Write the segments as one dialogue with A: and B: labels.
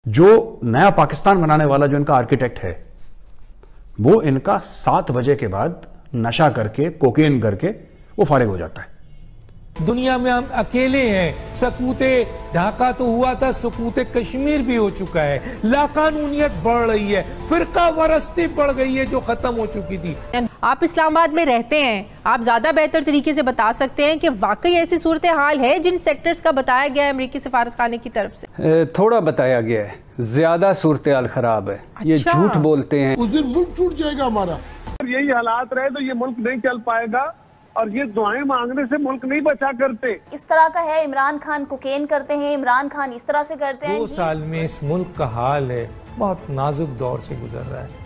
A: جو نیا پاکستان بنانے والا جو ان کا آرکیٹیکٹ ہے وہ ان کا 7 بجے کے بعد نشہ کر کے کوکین کر کے وہ فارغ ہو جاتا ہے.
B: دنیا میں ہم اکیلے ہیں. سکوت ڈھاکہ تو ہوا تھا, سکوت کشمیر بھی ہو چکا ہے. لاقانونیت بڑھ رہی ہے, فرقہ وارثی بڑھ گئی ہے جو ختم ہو چکی تھی.
C: آپ اسلام آباد میں رہتے ہیں, آپ زیادہ بہتر طریقے سے بتا سکتے ہیں کہ واقعی ایسی صورتحال ہے جن سیکٹرز کا بتایا گیا ہے امریکی سفارت خانے کی طرف سے؟
D: تھوڑا بتایا گیا ہے, زیادہ صورتحال خراب ہے. یہ جھوٹ بولتے ہیں.
E: اس دن ملک ٹوٹ جائے گا ہمارا.
F: یہی حالات رہے تو یہ ملک نہیں چل پائے گا, اور یہ دعائیں مانگنے سے ملک نہیں بچا کرتے.
G: اس طرح کا ہے, عمران خان کوکین کرتے ہیں, عمران خان اس طرح سے کرتے ہیں.
B: 2 سال میں اس ملک کا حال ہے بہت نازک دور سے گزر رہا ہے.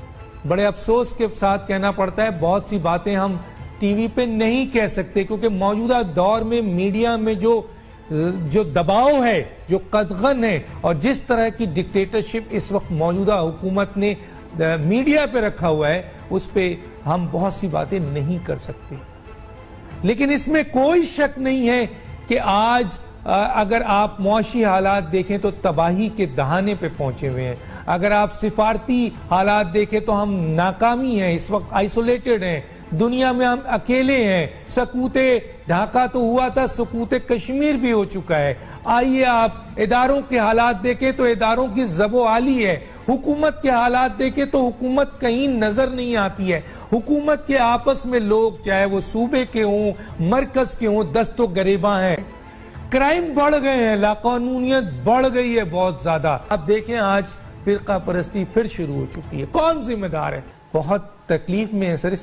B: بڑے افسوس کے ساتھ کہنا پڑتا ہے بہت سی باتیں ہم ٹی وی پہ نہیں کہہ سکتے, کیونکہ موجودہ دور میں میڈیا میں جو دباؤ ہے, جو قدغن ہے, اور جس طرح کی ڈکٹیٹرشپ اس وقت موجودہ حکومت نے میڈیا پہ رکھا ہوا ہے, اس پہ ہم بہت سی باتیں نہیں کر سکتے. لیکن اس میں کوئی شک نہیں ہے کہ آج اگر آپ معاشی حالات دیکھیں تو تباہی کے دہانے پہ پہنچے ہوئے ہیں. اگر آپ سفارتی حالات دیکھیں تو ہم ناکامی ہیں, اس وقت آئسولیٹڈ ہیں, دنیا میں ہم اکیلے ہیں. سکوت ڈھاکہ تو ہوا تھا, سکوت کشمیر بھی ہو چکا ہے. آئیے آپ اداروں کے حالات دیکھیں تو اداروں کی زب و عالی ہے. حکومت کے حالات دیکھیں تو حکومت کہیں نظر نہیں آتی ہے. حکومت کے آپس میں لوگ, چاہے وہ صوبے کے ہوں, مرکز کے ہوں, دست و گریباں ہیں. کرائم بڑھ گئے ہیں, لاقانونیت بڑھ گئی ہے بہت زیادہ. اب دیکھیں آج فرقہ پرستی پھر شروع ہو چکی ہے. کون ذمہ دار ہے؟ بہت تکلیف میں ہے سر.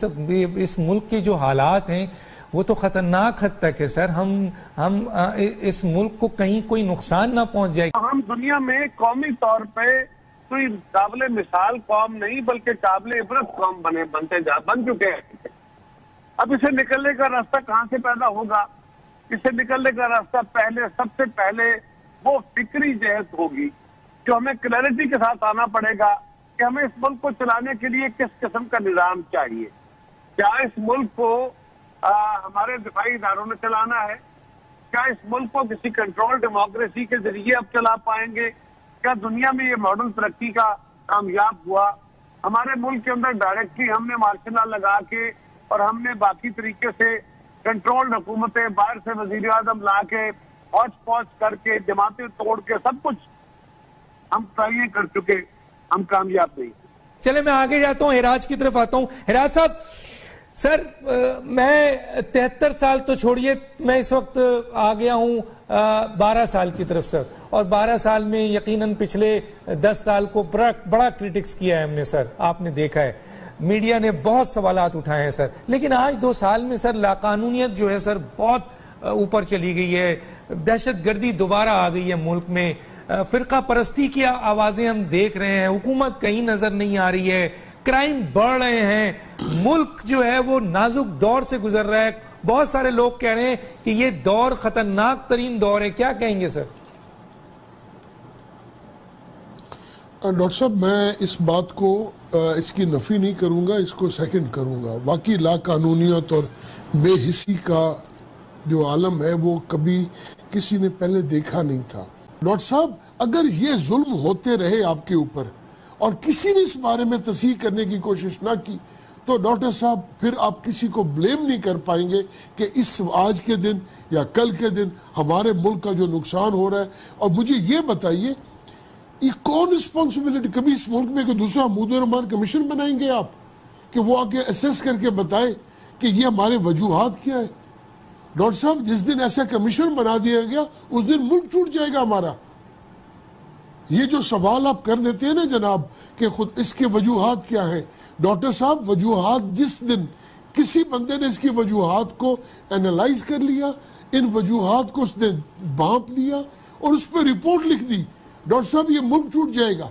B: اس ملک کے جو حالات ہیں وہ تو خطرناک حد تک ہے سر. ہم اس ملک کو کہیں کوئی نقصان نہ پہنچ جائے.
F: ہم دنیا میں قومی طور پہ کوئی قابل مثال قوم نہیں بلکہ قابل عبرت قوم بن چکے ہیں. اب اسے نکلنے کا راستہ کہاں سے پیدا ہوگا؟ اسے نکلنے کا راستہ سب سے پہلے وہ فکری جہت ہوگی جو ہمیں کلیئرٹی کے ساتھ آنا پڑے گا کہ ہمیں اس ملک کو چلانے کے لیے کس قسم کا نظام چاہیے. کیا اس ملک کو ہمارے دفاعی اداروں نے چلانا ہے؟ کیا اس ملک کو کسی کنٹرول ڈیموکریسی کے ذریعے اب چلا پائیں گے؟ کیا دنیا میں یہ ماڈل ترقی کا کامیاب ہوا؟ ہمارے ملک کے اندر ڈائریکٹلی ہم نے مارشل لا لگا کے اور ہم نے باقی طریقے سے کنٹرول حکومتیں باہر سے وزیر اعظم لا کے ہوچ پوچ کر کے جماعتیں توڑ کے سب کچھ ہم ٹرائی کر چکے, ہم کامیاب نہیں.
B: چلے میں آگے جاتا ہوں, ہراج کی طرف آتا ہوں. ہراج صاحب, سر میں 73 سال تو چھوڑیے, میں اس وقت آ گیا ہوں 12 سال کی طرف سر, اور 12 سال میں یقیناً پچھلے 10 سال کو بڑا کرٹکس کیا ہے ہم نے سر. آپ نے دیکھا ہے میڈیا نے بہت سوالات اٹھائے ہیں سر, لیکن آج 2 سال میں سر لاقانونیت جو ہے سر بہت اوپر چلی گئی ہے. دہشت گردی دوبارہ آ گئی ہے ملک میں. فرقہ پرستی کی آوازیں ہم دیکھ رہے ہیں, حکومت کہیں نظر نہیں آ رہی ہے, کرائم بڑھ رہے ہیں, ملک جو ہے وہ نازک دور سے گزر رہا ہے. بہت سارے لوگ کہہ رہے ہیں کہ یہ دور خطرناک ترین دور ہے. کیا کہیں گے سر؟
E: ڈاکٹر صاحب, میں اس بات کو اس کی نفی نہیں کروں گا, اس کو سیکنڈ کروں گا. واقعی لا قانونیت اور بے حسی کا جو عالم ہے وہ کبھی کسی نے پہلے دیکھا نہیں تھا. ڈاکٹر صاحب, اگر یہ ظلم ہوتے رہے آپ کے اوپر اور کسی نے اس بارے میں تصحیح کرنے کی کوشش نہ کی تو ڈاکٹر صاحب پھر آپ کسی کو بلیم نہیں کر پائیں گے کہ اس آج کے دن یا کل کے دن ہمارے ملک کا جو نقصان ہو رہا ہے. اور مجھے یہ بتائیے, یہ کون رسپانسبلٹی؟ کبھی اس ملک میں کوئی دوسرا محمود الرحمان کمیشن بنائیں گے آپ کہ وہ آگے اسیس کر کے بتائے کہ یہ ہمارے وجوہات کیا ہے؟ ڈاکٹر صاحب, جس دن ایسا کمیشن بنا دیا گیا اس دن ملک ٹوٹ جائے گا ہمارا. یہ جو سوال آپ کر دیتے ہیں نا جناب کہ خود اس کے وجوہات کیا ہیں, ڈاکٹر صاحب وجوہات جس دن کسی بندے نے اس کی وجوہات کو اینالائز کر لیا, ان وجوہات کو اس نے بھانپ لیا اور اس پہ رپورٹ لکھ دی, ڈاکٹر صاحب یہ ملک ٹوٹ جائے گا.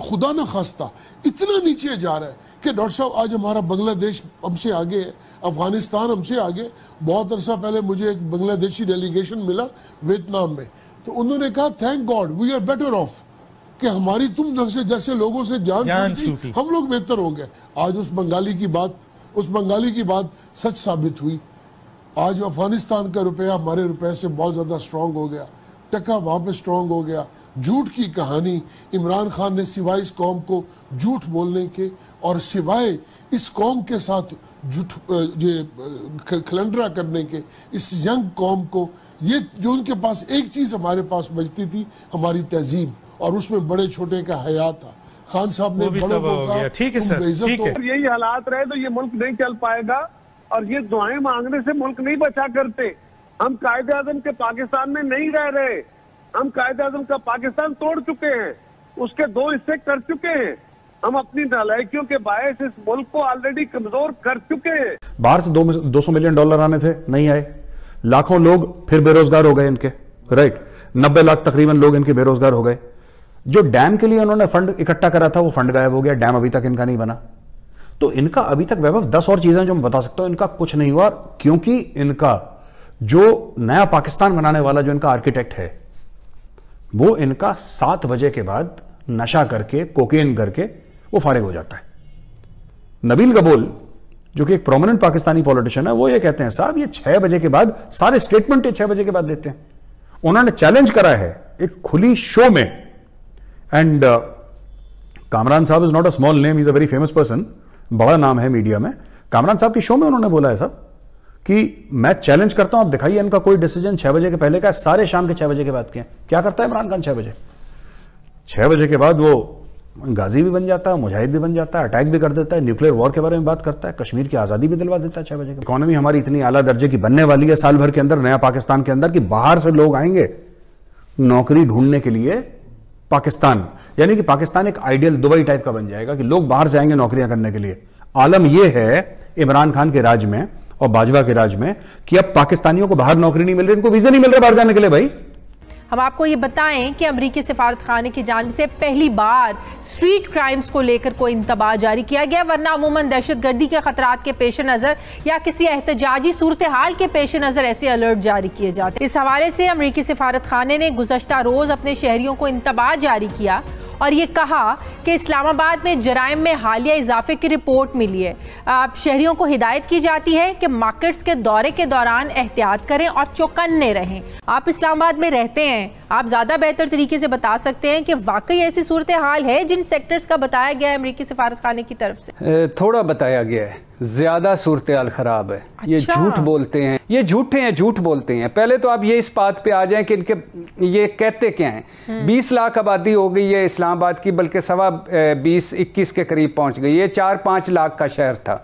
E: خدا نہ خواستہ اتنا نیچے جا رہا ہے کہ ڈاکٹر صاحب آج ہمارا بنگلہ دیش ہم سے آگے ہے, افغانستان ہم سے آگے. بہت عرصہ پہلے مجھے ایک بنگلہ دیشی ڈیلیگیشن ملا ویتنام میں, تو انہوں نے کہا thank God we are better off, کہ ہماری تم جیسے لوگوں سے جان چھوٹی, ہم لوگ بہتر ہو گئے. آج اس بنگالی کی بات سچ ثابت ہوئی. آج افغانستان کا روپیہ ہمارے روپے سے بہت زیادہ سٹرونگ ہو گیا, ٹکا وہاں پہ سٹرونگ ہو گیا, جھوٹ کی کہانی عمران خان نے سوائے اس قوم کو جھوٹ بولنے کے اور سوائے اس قوم کے ساتھ کھلنڈرا کرنے کے، اس ینگ قوم کو، یہ جو ان کے پاس ایک چیز ہمارے پاس بچتی تھی، ہماری تہذیب، اور اس میں بڑے چھوٹے کا حیا تھا۔ خان صاحب نے بڑوں کو کہا
B: ٹھیک ہے سر، ٹھیک ہے،
F: یہی حالات رہے تو یہ ملک نہیں چل پائے گا، اور یہ دعائیں مانگنے سے ملک نہیں بچا کرتے۔ ہم قائد اعظم کے پاکستان میں نہیں رہ رہے، ہم قائد اعظم کا پاکستان توڑ چکے ہیں، اس کے 2 حصے کر چکے ہیں، ہم اپنی نالائکیوں کے باعث اس ملک کو آلریڈی کمزور کر چکے ہیں۔
A: باہر سے $200 ملین آنے تھے، نہیں آئے، لاکھوں لوگ پھر بے روزگار ہو گئے ان کے، رائٹ، 90 لاکھ تقریباً لوگ ان کے بے روزگار ہو گئے۔ جو ڈیم کے لیے انہوں نے فنڈ اکٹھا کرا تھا وہ فنڈ غائب ہو گیا، ڈیم ابھی تک ان کا نہیں بنا۔ تو ان کا ابھی تک ویبھو 10 اور چیزیں جو میں بتا سکتا ہوں، ان کا کچھ نہیں ہوا، کیونکہ ان کا جو نیا پاکستان بنانے والا جو ان کا آرکیٹیکٹ ہے، وہ ان کا 7 بجے کے بعد نشہ کر کے، کوکین کر کے وہ فارغ ہو جاتا ہے۔ نبیل گبول جو کہ ایک پرومیننٹ پاکستانی پولیٹیشن ہے، وہ یہ کہتے ہیں صاحب یہ 6 بجے کے بعد سارے سٹیٹمنٹ 6 بجے کے بعد دیتے ہیں۔ انہوں نے چیلنج کرا ہے ایک کھلی شو میں، اینڈ کامران صاحب is not a small name, is a very famous person, بڑا نام ہے میڈیا میں۔ کامران صاحب کی شو میں انہوں نے بولا ہے صاحب کہ میں چیلنج کرتا ہوں، آپ دکھائیے ان کا کوئی ڈیسیجن 6 بجے کے پہلے کا، سارے شام کے 6 بجے کے بعد کیا کیا کرتا ہے عمران خان 6 بجے؟ 6 بجے کے بعد وہ غازی بھی بن جاتا ہے، مجاہد بھی بن جاتا ہے، اٹیک بھی کر دیتا ہے، نیوکلیر وار کے بارے میں بات کرتا ہے، کشمیر کی آزادی بھی دلوا دیتا ہے 6 بجے۔ اکانومی ہماری اتنی اعلیٰ درجے کی بننے والی ہے سال بھر کے اندر، نیا پاکستان کے اندر، کہ باہر سے لوگ آئیں گے نوکری ڈھونڈنے کے لیے پاکستان، یعنی کہ پاکستان ایک آئیڈیل دبئی ٹائپ کا بن جائے گا کہ لوگ باہر سے آئیں گے نوکریاں کرنے کے لیے۔ عالم یہ ہے عمران خان کے راج میں اور باجوہ کے راج میں کہ اب پاکستانیوں کو باہر نوکری نہیں مل رہی، ان کو ویزا نہیں مل رہا باہر جانے کے لیے۔ بھائی
C: ہم آپ کو یہ بتائیں کہ امریکی سفارت خانے کی جانب سے پہلی بار سٹریٹ کرائمز کو لے کر کوئی انتباہ جاری کیا گیا، ورنہ عموماً دہشت گردی کے خطرات کے پیش نظر یا کسی احتجاجی صورتحال کے پیش نظر ایسے الرٹ جاری کیے جاتے ہیں۔ اس حوالے سے امریکی سفارت خانے نے گزشتہ روز اپنے شہریوں کو انتباہ جاری کیا اور یہ کہا کہ اسلام آباد میں جرائم میں حالیہ اضافے کی رپورٹ ملی ہے۔ شہریوں کو ہدایت کی جاتی ہے کہ مارکیٹس کے دورے کے دوران احتیاط کریں اور چوکنے رہیں۔ آپ اسلام آباد میں رہتے ہیں، آپ زیادہ بہتر طریقے سے بتا سکتے ہیں کہ واقعی ایسی صورتحال ہے جن سیکٹرز کا بتایا گیا ہے امریکی سفارت خانے کی طرف سے؟
D: تھوڑا بتایا گیا ہے، زیادہ صورتحال خراب ہے۔ یہ جھوٹ بولتے ہیں، یہ جھوٹے ہیں، جھوٹ بولتے ہیں۔ پہلے تو آپ یہ اس بات پہ آ جائیں کہ ان کے یہ کہتے کیا ہیں۔ 20 لاکھ آبادی ہو گئی ہے اسلام آباد کی، بلکہ 21 کے قریب پہنچ گئی ہے، 4-5 لاکھ کا شہر تھا۔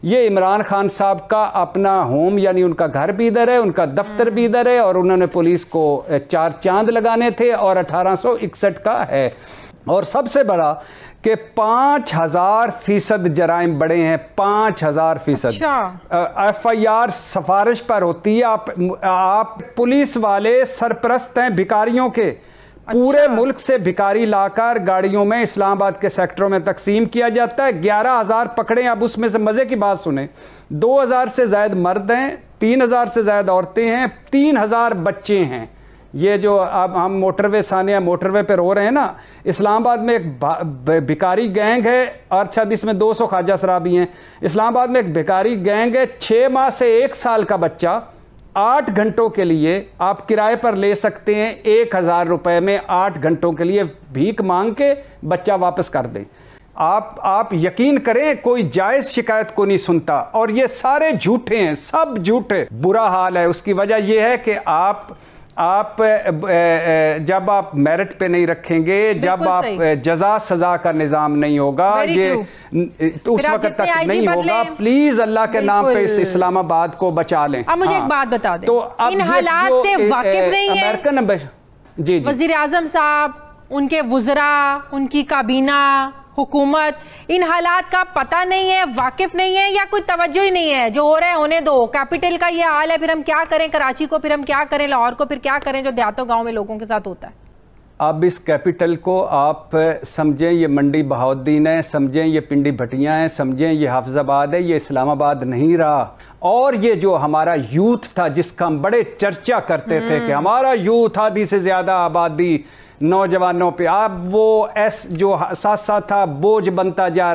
D: یہ عمران خان صاحب کا اپنا ہوم، یعنی ان کا گھر بھی ادھر ہے، ان کا دفتر بھی ادھر ہے، اور انہوں نے پولیس کو 4 چاند لگانے تھے، اور 1861 کا ہے۔ اور سب سے بڑا کہ 5000% جرائم بڑے ہیں، 5000%۔ FIR سفارش پر ہوتی ہے۔ آپ پولیس والے سرپرست ہیں بھکاریوں کے، پورے ملک سے بھکاری لا کر گاڑیوں میں اسلام آباد کے سیکٹروں میں تقسیم کیا جاتا ہے۔ 11000 پکڑے، اب اس میں سے مزے کی بات سنیں، 2000 سے زائد مرد ہیں، 3000 سے زائد عورتیں ہیں، 3000 بچے ہیں۔ یہ جو اب ہم موٹر وے ثانیہ موٹر وے پہ رو رہے ہیں نا، اسلام آباد میں ایک بھکاری گینگ ہے، اور شاید اس میں 200 خواجہ سرابی ہیں۔ اسلام آباد میں ایک بھکاری گینگ ہے، 6 ماہ سے 1 سال کا بچہ 8 گھنٹوں کے لیے آپ کرائے پر لے سکتے ہیں، 1000 روپے میں 8 گھنٹوں کے لیے بھیک مانگ کے بچہ واپس کر دیں۔ آپ یقین کریں کوئی جائز شکایت کو نہیں سنتا، اور یہ سارے جھوٹے ہیں، سب جھوٹے۔ برا حال ہے، اس کی وجہ یہ ہے کہ آپ جب آپ میرٹ پہ نہیں رکھیں گے، جب آپ جزا سزا کا نظام نہیں ہوگا، یہ اس وقت تک نہیں ہوگا۔ پلیز اللہ کے نام پہ اس اسلام آباد کو بچا لیں۔
C: اب مجھے ایک بات بتا دیں، ان حالات سے واقف نہیں ہے وزیر اعظم صاحب، ان کے وزراء، ان کی کابینہ، حکومت؟ ان حالات کا پتہ نہیں ہے، واقف نہیں ہے، یا کوئی توجہ ہی نہیں ہے؟ جو ہو رہا ہے ہونے دو، کیپٹل کا یہ حال ہے، پھر ہم کیا کریں؟ کراچی کو پھر ہم کیا کریں؟ لاہور کو پھر کیا کریں جو دیہاتوں گاؤں میں لوگوں کے ساتھ ہوتا ہے؟
D: اب اس کیپٹل کو آپ سمجھیں یہ منڈی بہاؤالدین ہے، سمجھیں یہ پنڈی بھٹیاں ہیں، سمجھیں یہ حافظ آباد ہے، یہ اسلام آباد نہیں رہا۔ اور یہ جو ہمارا یوتھ تھا جس کا ہم بڑے چرچا کرتے تھے کہ ہمارا یوتھ آدھی سے زیادہ آبادی نوجوانوں پہ، اب وہ جو ساتھ ساتھ تھا بوجھ بنتا جا رہا